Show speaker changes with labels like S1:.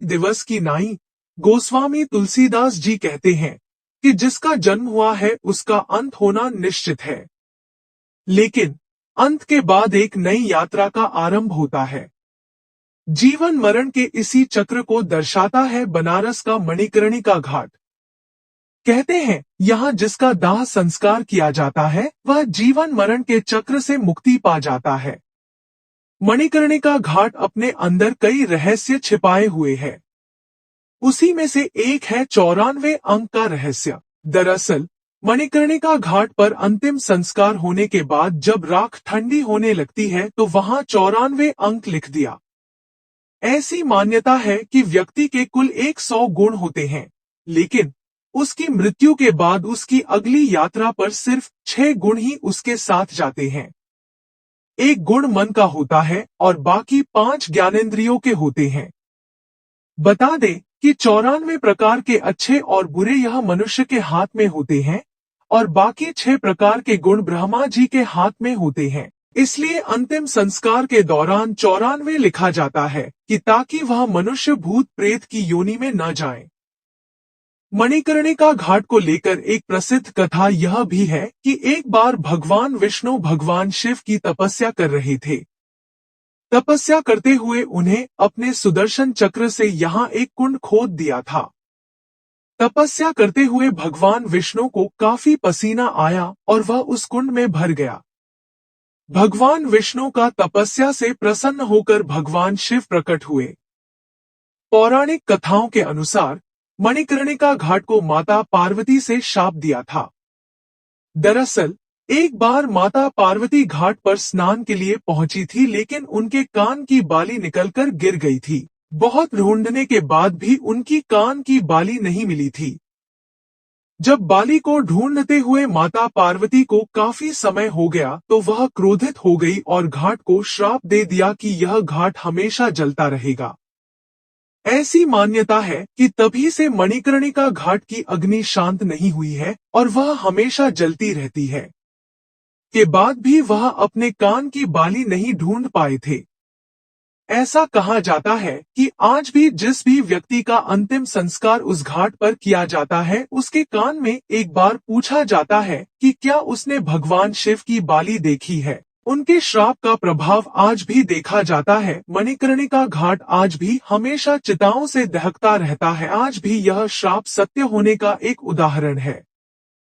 S1: दिवस की नाई गोस्वामी तुलसीदास जी कहते हैं कि जिसका जन्म हुआ है उसका अंत होना निश्चित है, लेकिन अंत के बाद एक नई यात्रा का आरंभ होता है। जीवन मरण के इसी चक्र को दर्शाता है बनारस का मणिकर्णिका घाट। कहते हैं यहाँ जिसका दाह संस्कार किया जाता है वह जीवन मरण के चक्र से मुक्ति पा जाता है। मणिकर्णिका घाट अपने अंदर कई रहस्य छिपाए हुए है। उसी में से एक है 94 अंक का रहस्य। दरअसल मणिकर्णिका घाट पर अंतिम संस्कार होने के बाद जब राख ठंडी होने लगती है तो वहां 94 अंक लिख दिया। ऐसी मान्यता है कि व्यक्ति के कुल 100 गुण होते हैं, लेकिन उसकी मृत्यु के बाद उसकी अगली यात्रा पर सिर्फ 6 गुण ही उसके साथ जाते हैं। एक गुण मन का होता है और बाकी 5 ज्ञानेंद्रियों के होते हैं। बता दें कि 94 प्रकार के अच्छे और बुरे यह मनुष्य के हाथ में होते हैं और बाकी 6 प्रकार के गुण ब्रह्मा जी के हाथ में होते हैं। इसलिए अंतिम संस्कार के दौरान 94 लिखा जाता है कि ताकि वह मनुष्य भूत प्रेत की योनि में न जाए। मणिकर्णिका घाट को लेकर एक प्रसिद्ध कथा यह भी है कि एक बार भगवान विष्णु भगवान शिव की तपस्या कर रहे थे। तपस्या करते हुए उन्हें अपने सुदर्शन चक्र से यहाँ एक कुंड खोद दिया था। तपस्या करते हुए भगवान विष्णु को काफी पसीना आया और वह उस कुंड में भर गया। भगवान विष्णु का तपस्या से प्रसन्न होकर भगवान शिव प्रकट हुए। पौराणिक कथाओं के अनुसार मणिकर्णिका घाट को माता पार्वती से शाप दिया था। दरअसल एक बार माता पार्वती घाट पर स्नान के लिए पहुंची थी, लेकिन उनके कान की बाली निकलकर गिर गई थी। बहुत ढूंढने के बाद भी उनकी कान की बाली नहीं मिली थी। जब बाली को ढूंढते हुए माता पार्वती को काफी समय हो गया तो वह क्रोधित हो गई और घाट को श्राप दे दिया कि यह घाट हमेशा जलता रहेगा। ऐसी मान्यता है कि तभी से मणिकर्णिका घाट की अग्नि शांत नहीं हुई है और वह हमेशा जलती रहती है। के बाद भी वह अपने कान की बाली नहीं ढूंढ पाए थे। ऐसा कहा जाता है कि आज भी जिस भी व्यक्ति का अंतिम संस्कार उस घाट पर किया जाता है उसके कान में एक बार पूछा जाता है कि क्या उसने भगवान शिव की बाली देखी है। उनके श्राप का प्रभाव आज भी देखा जाता है। मणिकर्णिका घाट आज भी हमेशा चिताओं से दहकता रहता है। आज भी यह श्राप सत्य होने का एक उदाहरण है।